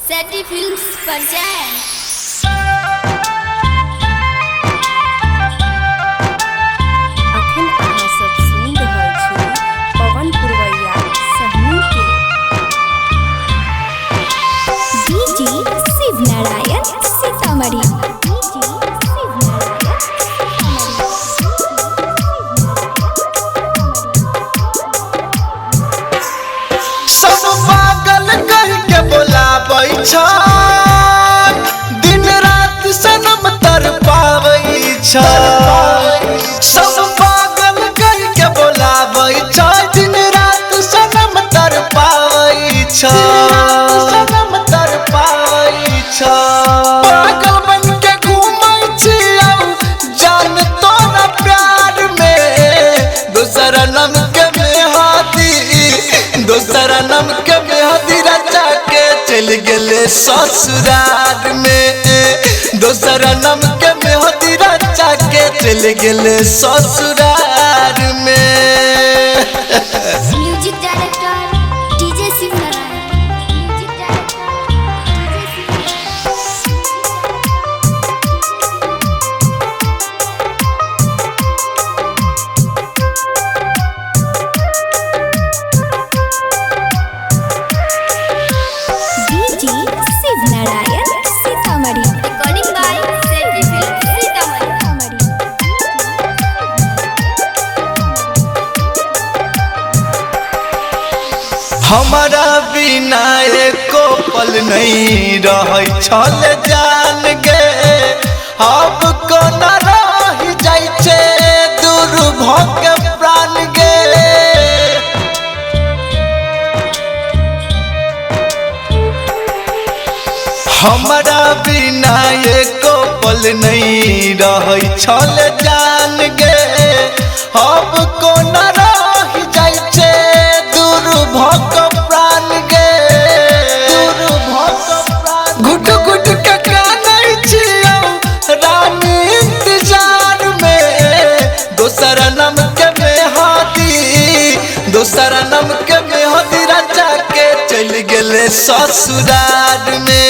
सेटी फिल्म्स पर जाएं। अखन अहाँ सब सुनि रहल छी पवन पुरवैया सहनी के डीजे शिव नारायण सीतामढ़ी। सब पागल कह के बोलाबै छ, दिन रात सनम तरपाबै छ। सब पागल कह के बोलाबै छ, दिन रात सनम तरपाबै छ। सनम तरपाबै छ। पागल बन के घूमै छी जान तोरा प्यार में, दोसर नम के मेहदी दोसर नम के मेहदी रचा के चल गेले ससुराल में। दोसर नम के मेहदी रचा के चल गेले ससुराल में। Music director DJ Shiv Narayan. Music director DJ Shiv Narayan Sitamarhi. Recording by Seti films Sitamarhi. हमारा बिना एको पल नहीं रह छल जान गे, अब कोना रह जाइ छे दूर भके प्राण गे। हमारा बिना एको पल नहीं रह छल जान गे, अब कोना रह जाइ छे दूर भक प्राण गे। दूर भक प्राण घुट घुट के कानै छियौ रानी इंतजार में। दोसर नम के मेहदी दोसर नम के मेहदी रचा के चल गेले ससुराल में।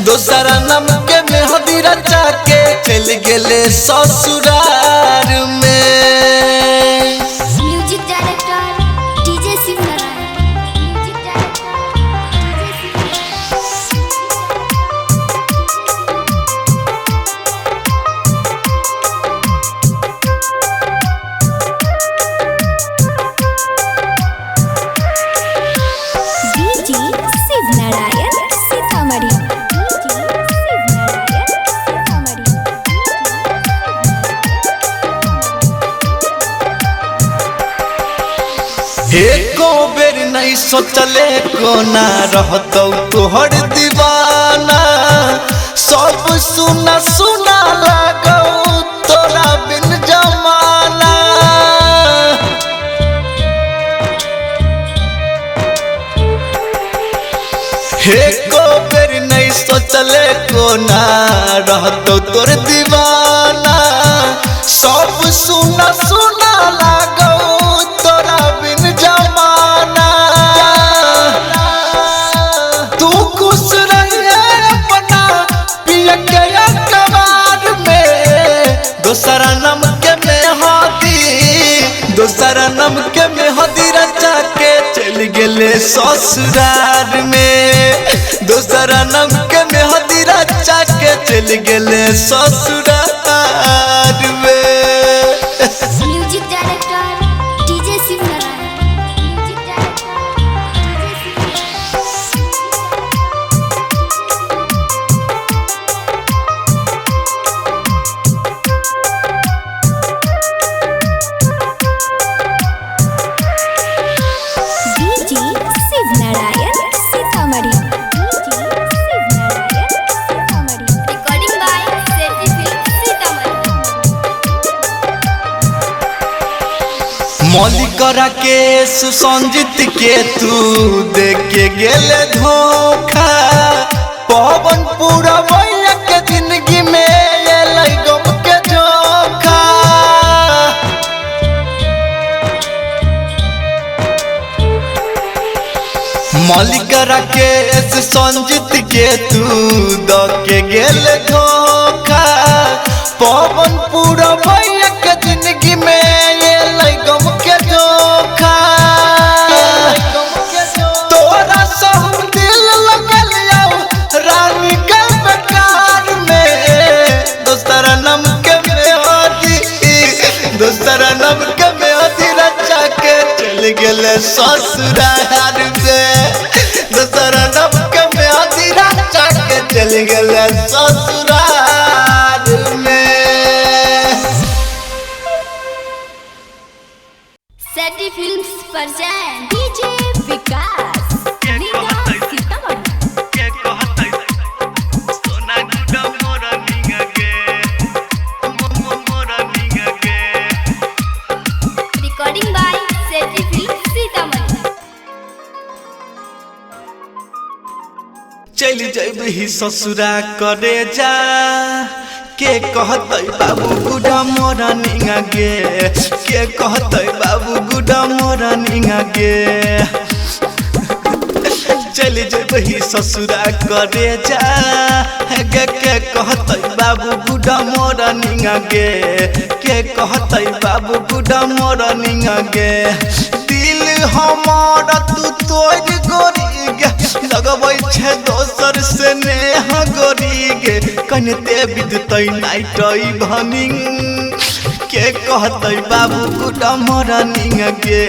दोसर नम के मेहदी रचा के चल गेले ससुराल में। Music director DJ Shiv Narayan. Music director DJ Shiv Narayan Sitamarhi. Shiv Narayan Sitamarhi. एको बेर नहीं सोचले कोना रहतौ तोहर दीवाना। सब सुना सुना लागौ तोरा बिन जमाना। एको बेर नहीं सोचले कोना रहतौ तोर दीवाना। सब सुना सुना लागौ तोरा बिन जमाना। तू खुश रहिए अपना पिया के अखबार में। दोसर नम के मेहदी दोसर नम के मेहदी रचा के चल गेले ससुराल में। दोसर नम के मेहदी रचा के चल गेले ससुराल में। Music director DJ Shiv Narayan. Music director DJ Shiv Narayan Sitamarhi. Shiv Narayan Sitamarhi. Recording by Seti films Sitamarhi. मौलिकरा के सुसंजित के तू देख के गेले धोखा। पवन पुरवैया के जिंदगी में एलै गम के धोखा। मालिक राकेश संजीत के तू द के गेल धोखा पवन पूरा भैया के जिंदगी में ये लगम के धोखा तोरा सब दिल लगल रानी के बेकार में दोसरा नम के मेहदी दोसरा नम के मेहदी रचा के चल गेले ससुराल में दोसरा नम के मेहदी रचा के चल गेले ससुराल में। Seti films present DJ Vikas Riga Sitamarhi. Recording by Seti films Sitamarhi. चल जैबही ससुरा करे जा के कहते बाबू गुडा मोरा निंगा गे के कहते बाबू गुडा मोरा निंगा गे चल जैबही ससुरा करे जा के कहते बाबू गुडा मोरा निंगा गे के कहते बाबू गुडा मोरा निंगा गे दिल हमारा तू तोड़ गोरी गे लगबै छे दोसर से नेह गोरी गे कनते विदतै नाइटै भनिंग के कहतै बाबू गुडा मोरा निंग गे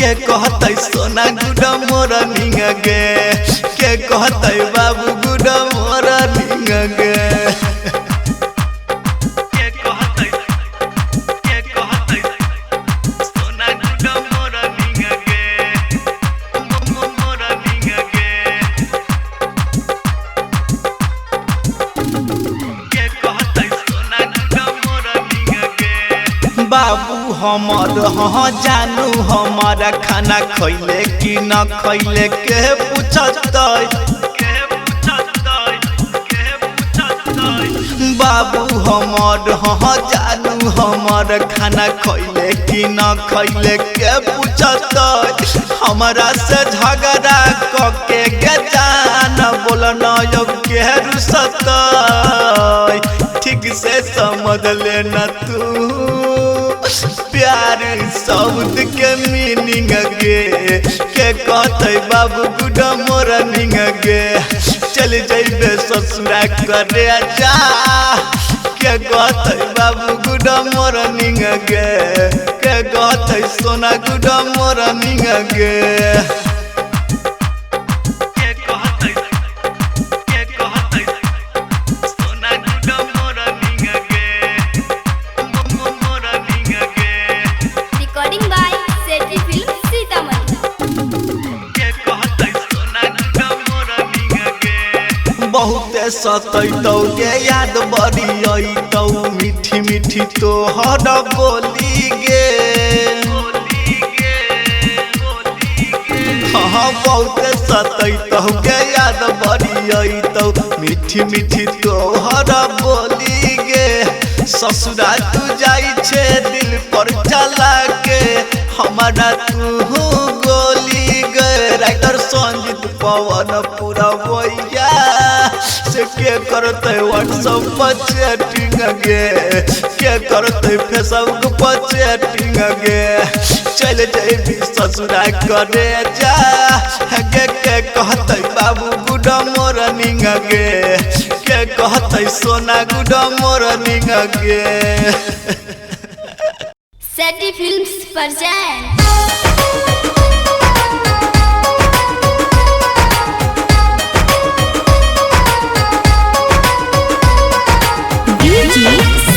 के कहतै सोना गुडा मोरा निंग गे के कहतै बाबू गुडा मोरा निंग गे बाबू हमर हाँ जानू हमारा खाना खैले कि न खैले के पूछतै बाबू हमर हाँ जानू हमार खाना खैले कि न खैले के पूछतै हमारा से झगड़ा कके के जान बोलन के रुसतै ठीक से समझ लेना तू प्यार शब्द के मीनिंग गे के कहते बाबू गुडा मोरा निंग गे चल जैबे ससुरा करे जा के कहते बाबू गुडा मोरा निंग गे के कहते सोना गुडा मोरा निंग गे बहुते सतैतौ गे याद बड़ी अइतौ मीठी मीठी तोहर बोली गे हाँ बहुते सतैतौ गे याद बड़ी अइतौ मीठी मीठी तोहर बोली गे ससुरा तू जाई छे दिल पर चला के हमारा तू गोली गे राइटर संजीत पवन पूरा भैया से के करते व्हाट्सएप पर चैटिंग गे के करते फेसबुक पर चैटिंग गे चल जैबी ससुरा करे जा गे के कहते बाबू गुडा मोरा निंग गे के कहते सोना गुडा मोरा निंग गे सेटी फिल्म्स present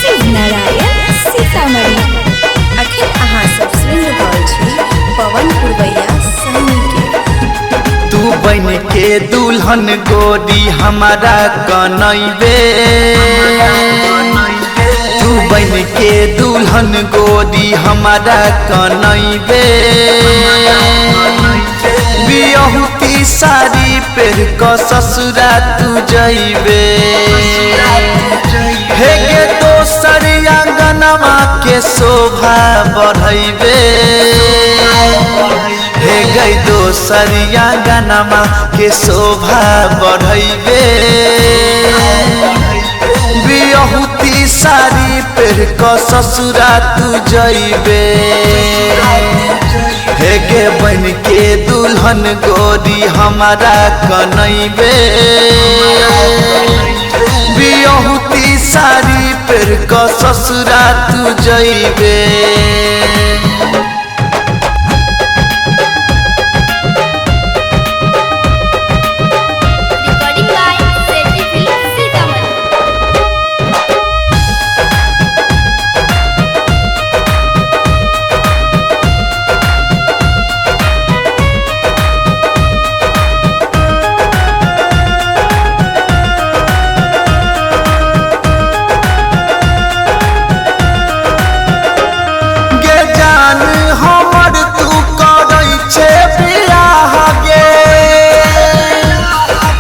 शिवनारायण सीतामढ़ी। अखिल अहाँ सब सुनि रहल छी पवन पुरवैया सहनी के तू बन के दुल्हन गोरी हमारा कनैबे तू बन के दुल्हन गोरी हमारा कनैबे बियहुती साड़ी पहन क ससुरा तू जइबे हे गे दोसर आंगनमा के शोभा बढ़ैबे हे गई दोसरिया गानामा के शोभा बढ़ैबे बियहुती साड़ी पेर क ससुरा तू जइबे हे गे बन के दुल्हन गोरी हमारा कनैबे बियहुती साड़ी पेर क ससुरा तू जइबे Recording by Seti Film Sitamarhi. गे जान हमर तू करै छे बियाह गे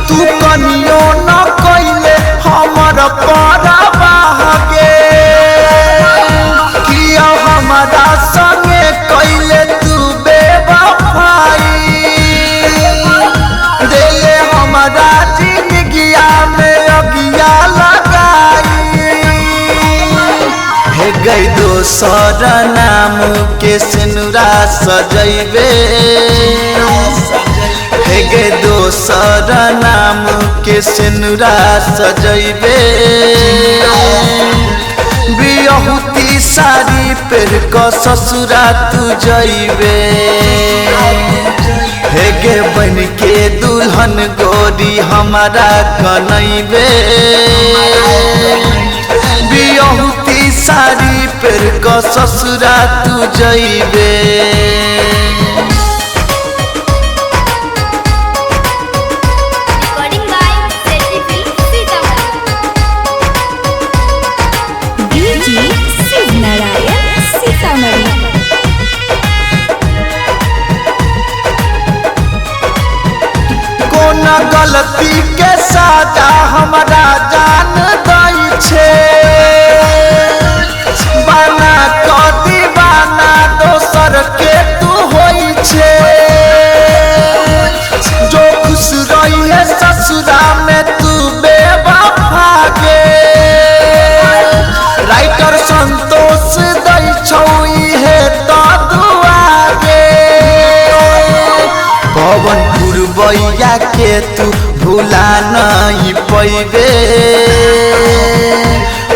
तू कनियो न कइले हमर परवाह गे किया हमरा संगे कइले तू बेवफाई देले हमरा जिंदगिया में अगिया लगाई हे गई दोसर नाम के सिनुरा सजैबे हे गई दोसर नाम के सिनुरा सजैबे बियहुती साड़ी पेर क ससुरा तू जइबे हे गे बन के दुल्हन गोरी हमारा कनैबे बियहुती साड़ी पेर क ससुरा तू जइबे Recording by Seti Film Sitamarhi. DJ Shiv Narayan Sitamarhi. कोन गलती के साजा हमरा जान दई छे बाना क दीवाना दोसर के तू होई छे जो खुश रही है ससुरा में तू बेवफा गे राइटर संतोष दई छौई है तो दुआ गे पवन पुरबैया के तू भुला नहीं पैबे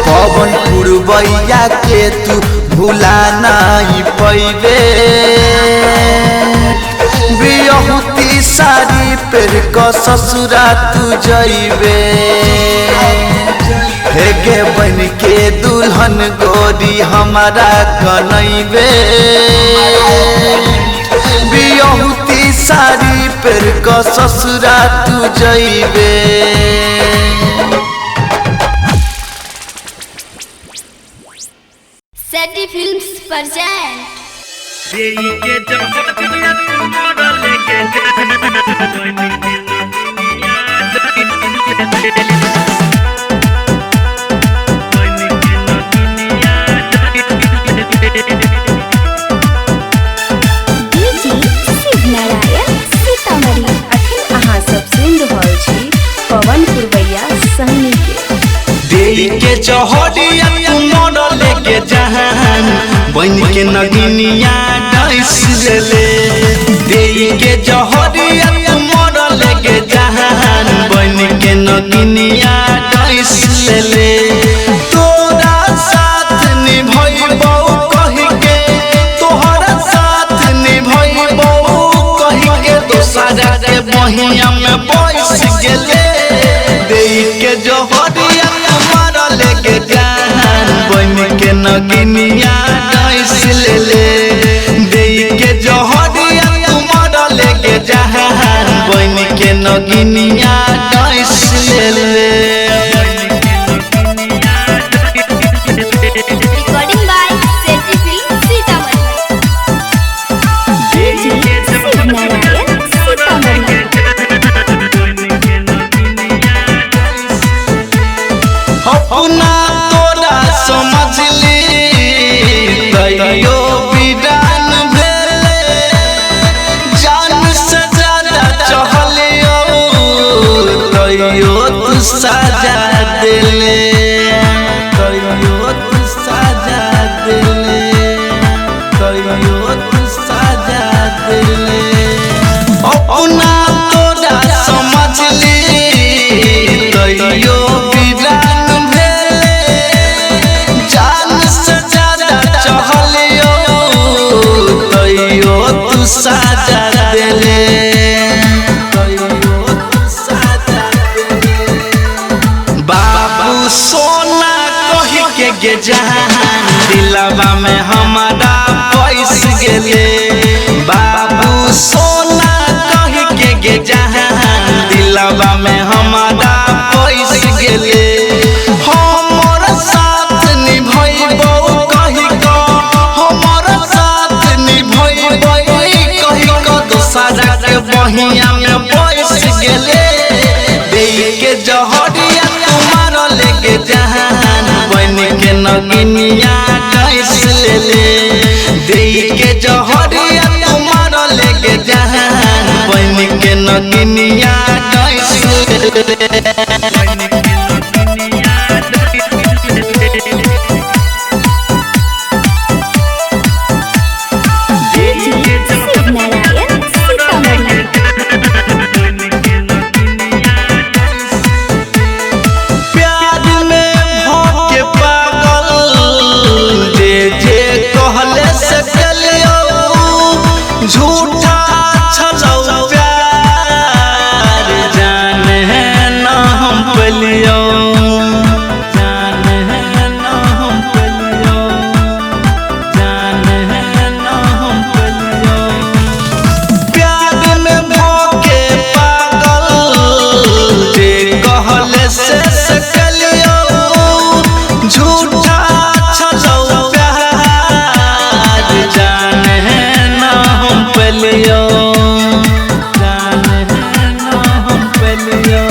पवन पुरबैया के तू भुला नहीं पैबे बियहुती साड़ी पेर क ससुरा तू जइबे हे गे बन के दुल्हन गोरी हमारा कनैबे बियहुती साड़ी पेर क ससुरा तू जइबे Seti Films present. DJ Shiv Narayan Sitamarhi. अखिल अहाँ सब सुनि रहल छी पवन पुरवैया सहनी के देई के चौहरिया तू मोड़ लेके जहान बन के नगिनिया डाइस ले देई के चौहरिया तू मोड़ लेके जहान बन के नगिनिया डाइस ले तोरा साथ निभइबो कहि के तोहरा साथ निभइबो कहि के दोसरा के बहिया में बैस गेले देई के जोहरिया तुम्हारा लेके जान बन के नगिनिया डाइस ले देई के जोहरिया तुम्हारा लेके जान बन के नगिनिया डाइस ले Recording by Seti Film Sitamarhi. DJ Shiv Narayan Sitamarhi. अपना तोरा समझली तैयो विदान भेले जा कहियो तू साजा दिले कहियो तू साजा दिले कहियो तू साजा दिले अपना तोरा समझ ली कहियो वीरान भेले जान से ज्यादा चाहलियो कहियो तू साजा दिले कहियो तू साजा दिले बाबू सोना कहि के गे जहान दिलवा में हमारा पैस गेले बाबू सोना कहि के गे जहान दिलवा में हमारा पैस गेले हमर साथ निभैबो कहि क हमर साथ निभैबो कहि क दोसरा के बहिया में पैस गेले देई के जहरिया तुम्हार लेके जहान बन के नगिनिया कैस लेले देई के जहरिया तुम्हार लेके जहान बन के नगिनिया कैस लेले शिवनारायण सीतामढ़ी। प्यार में भोके पागल जे जे कहले से कलियो झूठा छलौ प्यार जाने न हम पलियो जाने न हम पलियो जाने न हम पलियो प्यार में भोके पागल जे कहले से सकलियो झूठा छलौ प्यार जाने न हम पलियो जाने न हम पलियो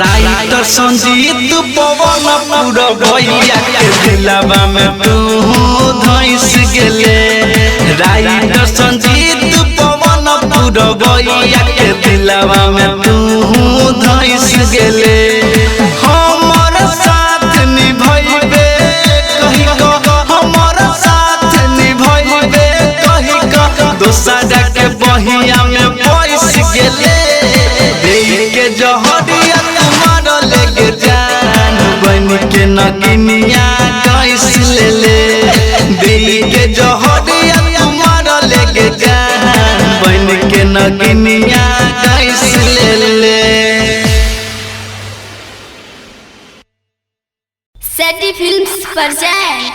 राइटर संजीत पवन पूरा भैया के दिलवा में तू धइस गेले राइटर संजीत पवन पूरा भैया के दिलवा में तू धइस गेले हमर साथ निभैबे कहि क हमर साथ निभैबे कहि क दोसरा के बहिया में पैस गेले देई के जहरिया तुम्हार लेके जान बन के नगिनिया कैस लेले देई के जहरिया तुम्हार लेके जान बन के नगिनिया कैस लेले Seti films present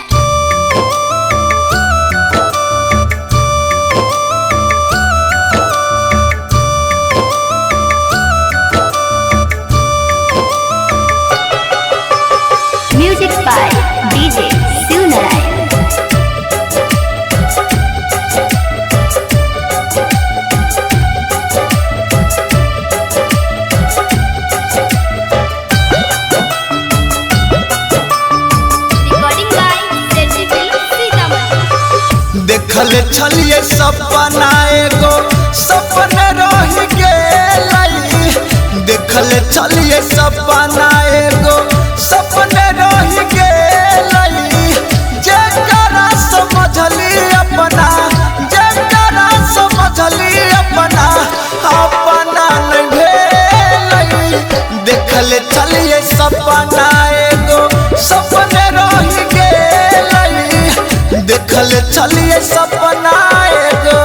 music by DJ Shivnarayan. recording by Seti films Sitamarhi देखल छलिए सपना एगो सपने रह गेलै देखल छलिए सपना एगो सपने रह गेलै जेकरा समझली अपना जेकरा समझली अपना अपना नहीं भेलै देखल छलिए सपना एगो सपने रह गेलै देखल छलिए सपना एगो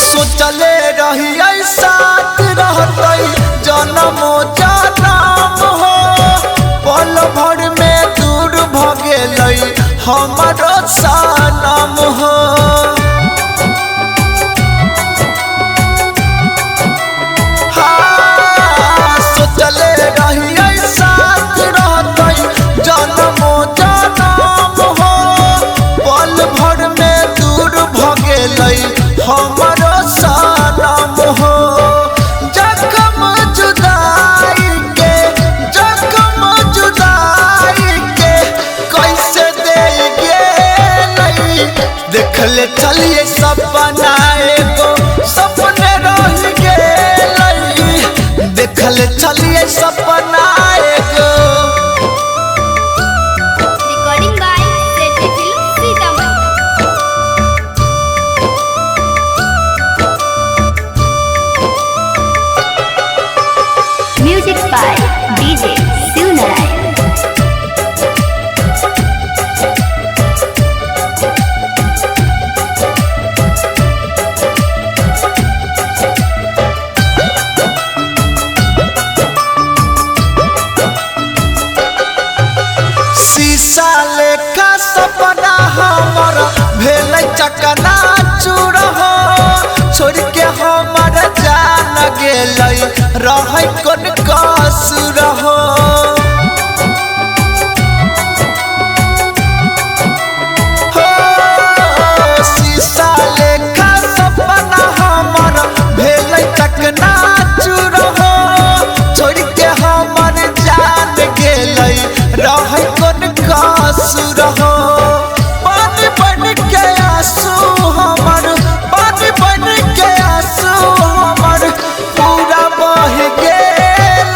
सोचले रहिए साथ रहतै जन्मो जनम हो पल भर में दूर भ गेलै हमरो सनम हो सोचले रहिए साथ रहतै जन्मो जनम सपना हमर भेल चकना चूर हो छोड़ के हमर जान गेल रह कोन कसुर हो शीशा लेखा सपना हमर भेल चकना चूर हो छोड़ के हमर जान गेल रह कोन कसुर हो पानी बन के आंसू हमर पानी बन के आंसू हमर पूरा बह गेल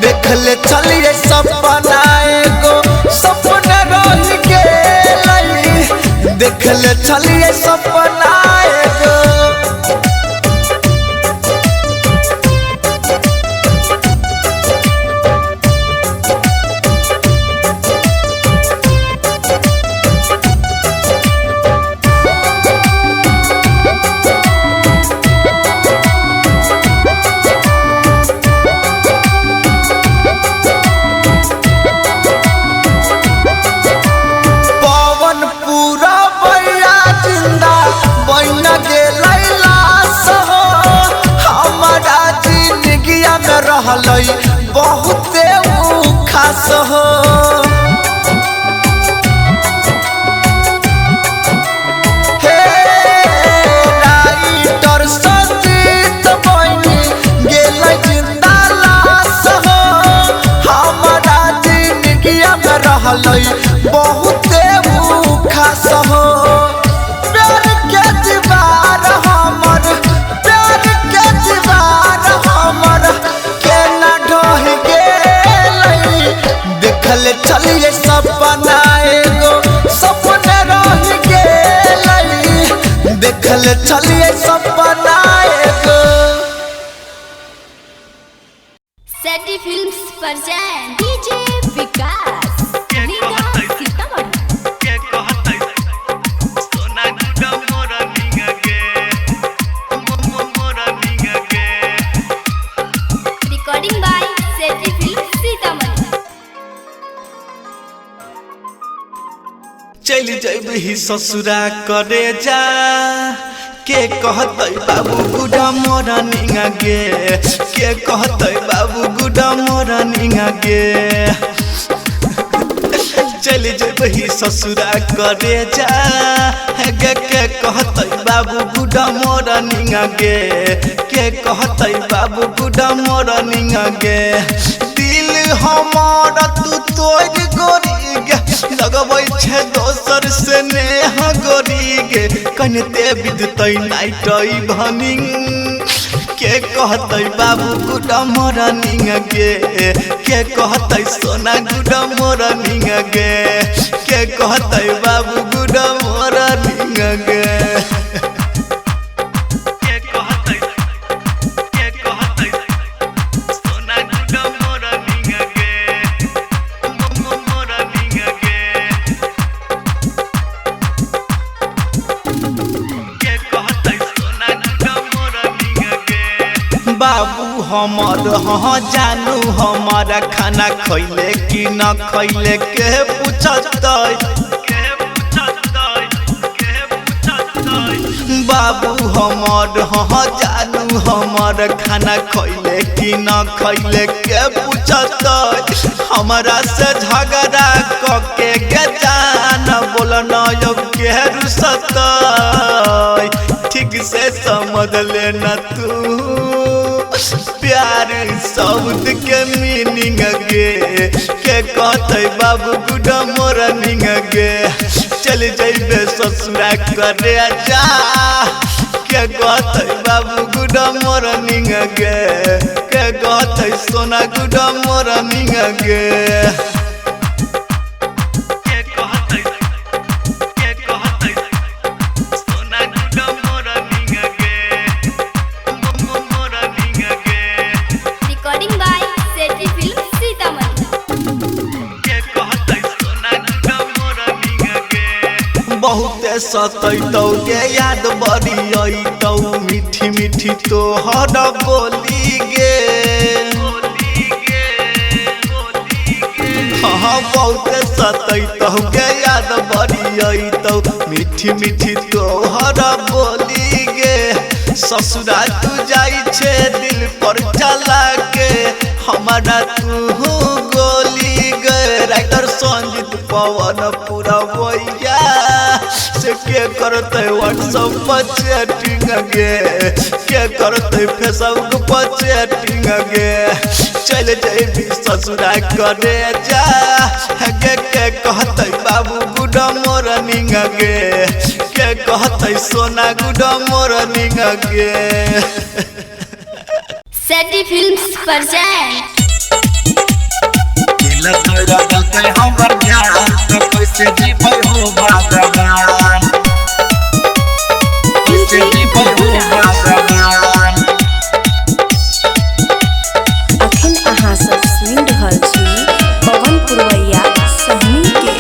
देखले चलिए सपना एगो सपना रह गेल देखले चलिए सपना एगो रहलै बहुते खास हो हे राइटर संजीत बनी गेलै जिंदा लाश हो हमारा जिंदगी में रहलै बहुते खास हो प्यार के दीवार हमर प्यार के दीवार हमर देखले चलिए सपना एगो सपना रह गेल देखले चलिए सपना एगो सेटी films present DJ Vikas Leela Sitamarhi recording by Seti films Sitamarhi चल जइबही ससुरा करे जा के कहतै बाबू गुडा मोरा निंगा गे के कहतै बाबू गुडा मोरा निंगा गे चल जइबही ससुरा करे जा के कहतै बाबू गुडा मोरा निंगा गे के कहतै बाबू गुडा मोरा निंगा गे दिल हमार तू तोड़ गोरी गे लगबै छे दोसर से नेह गोरी गे कनते बिदतै नाइटै भनिंग के कहतै बाबू गुडा मोरा निंग गे के कहतै सोना गुडा मोरा निंग गे के कहतै बाबू गुडा मोरा निंग गे बाबू हमर हाँ जानू हमारा खाना खैले कि न खैले के पूछतै बाबू हमर हाँ जानू हमार खाना खैले कि न खैले के पूछतै हमारा से झगड़ा कके के जान बोलन के रुसतै ठीक से समझ लेना तू प्यार शब्द के मीनिंग गे के कहते बाबू गुडा मोरा निंग गे चल जइबे ससुरा करे जा के कहते बाबू गुडा मोरा निंग गे के कहते सोना गुडा मोरा निंग गे बहुते सतैतौ गे याद बड़ी अइतौ मीठी मीठी तोहर बोली गे हाँ बहुत सतैतौ गे याद बड़ी अइतौ मीठी मीठी तोहरा बोली गे ससुरा तू जाई छे दिल पर चला के हमारा तू गोली गे राइटर संजीत पवन पूरा भैया से के करते व्हाट्सएप पर चैटिंग गे के करते फेसबुक पर चैटिंग गे चल जेबी ससुरा करे जा गे के कहते बाबू गुड मॉर्निंग गे के कहते सोना गुड मॉर्निंग गे सेटी फिल्म्स present दिल तोरा गलते हमर जान तो कैसे जीबै हो भगवान कैसे जीबै हो भगवान अखन अहाँ सब सुनि रहल छी पवन पुरवैया सहनी के।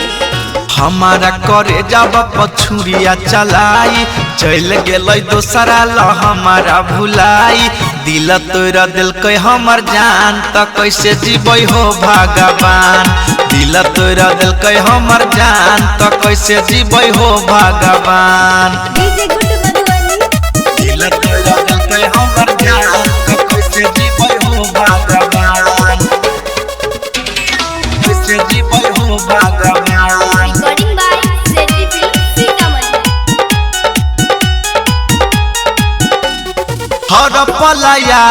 हमारा करे जब पछुरिया चलाई चल गेलै दोसरा ल हमारा भुलाई दिल तोरा दिलकै हमर जान त कैसे जीबै हो भगवान दिल तोरा दिलकै हमर जान त कैसे जीबै हो भगवान डीजे गुड मधुबनी दिल तोरा दिलकै हमर जान त कैसे जीबै हो भगवान कैसे जीबै हो भगवान recording by Seti films Sitamarhi हर पलाया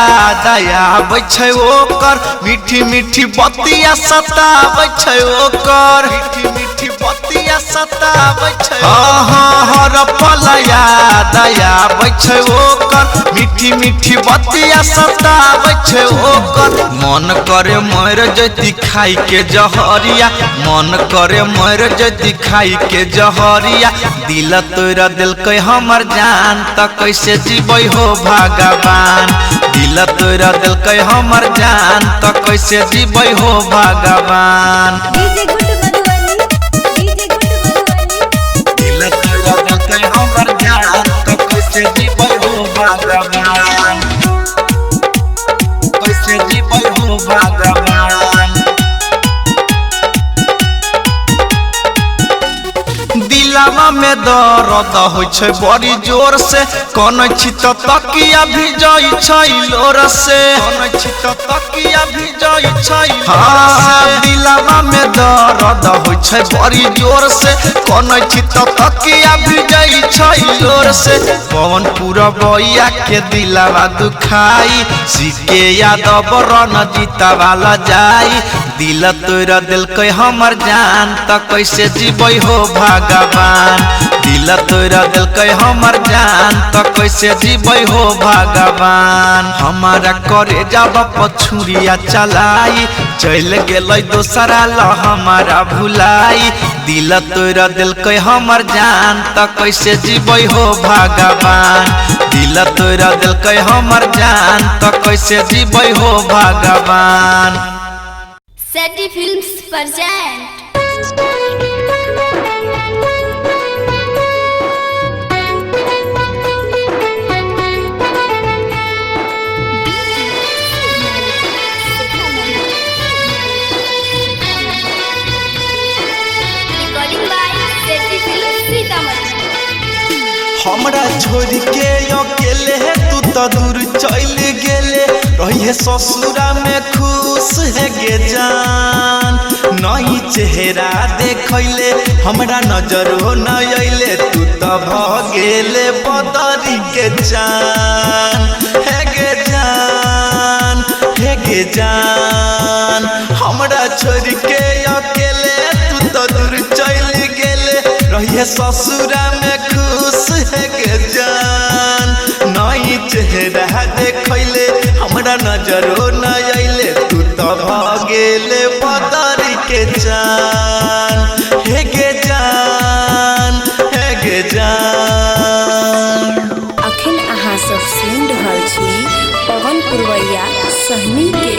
दया आबै छै ओकर मीठी मीठी बतिया सताबै छै ओकर मीठी मीठी बतिया सताबै छै हर पलाया दया आबै छै ओकर मीठी मीठी बतिया सताबै छै ओकर मन करे मर जति खाई के जहरिया मन करे मर जति खाई के जहरिया दिल तोरा दिलकै हमर जान त कैसे जीबै हो भगवान दिल तोरा दिलकै हमर जान त कैसे जीबै हो भगवान DJ good Madhubani DJ good Madhubani दिल तोरा दिलकै हमर जान त कैसे जीबै हो भगवान कैसे जीबै हो भगवान दिलवा में दर्द होइ छै बड़ी जोर से कोन छी त तकिया भी जाई छै लोर से कोन छी त तकिया भी जाई छै हां दिलवा में दर्द होइ छै बड़ी जोर से कोन छी त तकिया भी जाई छै लोर से पवन पूरा बइया के दिलवा दुखाई सीके यादव रन जीता वाला जाई दिल तोरा दिलकै हमर जान त कैसे जीबै हो भगवान दिल तोरा दिलकै हमर जान त कैसे जीबै हो भगवान हमारा करे जब पछुरिया चलाई चल गेलै दोसरा ल हमारा भुलाई दिल तोरा दिलकै हमर जान त कैसे जीबै हो भगवान दिल तोरा दिलकै हमर जान त कैसे जीबै हो भगवान Seti films present recording by Seti films Sitamarhi हमरा छोड़ के अकेले तू तो दूर चल गेले रहिए ससुरा में खुश है गे जान नई चेहरा देखैले हमरा नजरो न अइले तू तो भ गेले बदरी के जान है गे जान है गे जान हमरा छोड़ के अकेले तू तो दूर चल गेले रहिए ससुरा में खुश है गे जान नई चेहरा देखैले हमरा नजरो न अइले तू तो भ गेले बदरी के जान हे गे जान हे गे जान अखन अहाँ सब सुनि रहल छी पवन पुरवैया सहनी के।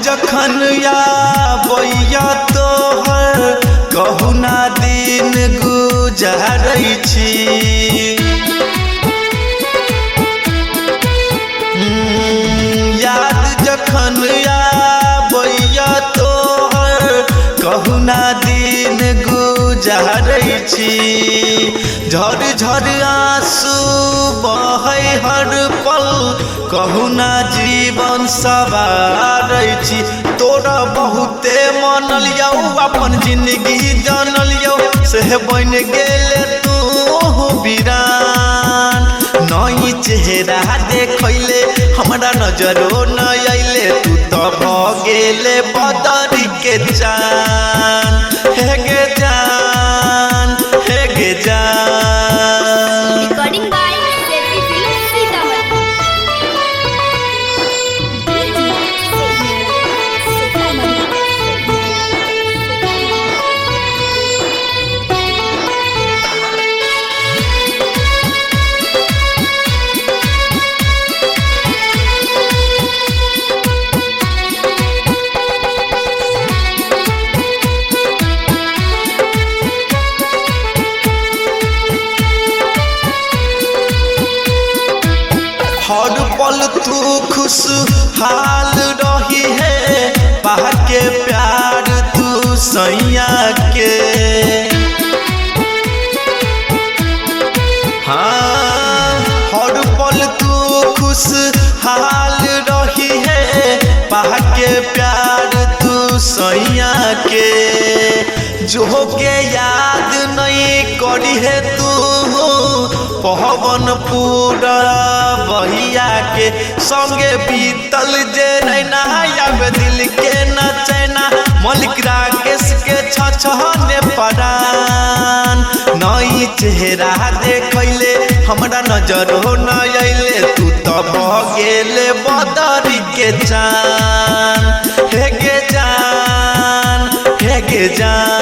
जखन आबैया तोहर कहुना दिन गुजारै छी याद जखन आबैया तोहर कहुना दिन गुजारै छी झर झर आंसू बहै हर पल कहुना जीवन सवारै छी तोरा बहुते मनलियौ अपन जिंदगी जानलियौ से बन गेले तू वीरान नई चेहरा देखैले हमरा नजरो न अइले तू तो भ गेले बदरी के जान हे गे जान हे गे जान। Recording by Zeddy Film Sitamarhi. हर पल तू खुशहाल रही है पा के प्यार तू सैया के हाँ हर पल तू खुशहाल रही है पा के प्यार तू सैया के जो के याद नहीं करी है तू पवन पूरा बहिया के संगे बीतल जे नैना अब दिल के न चैना मलिक राकेश के छछने परान नई चेहरा देखैले हमरा नजरो न अइले तू तो भ गेले बदरी के जान हे गे जान हे गे जान।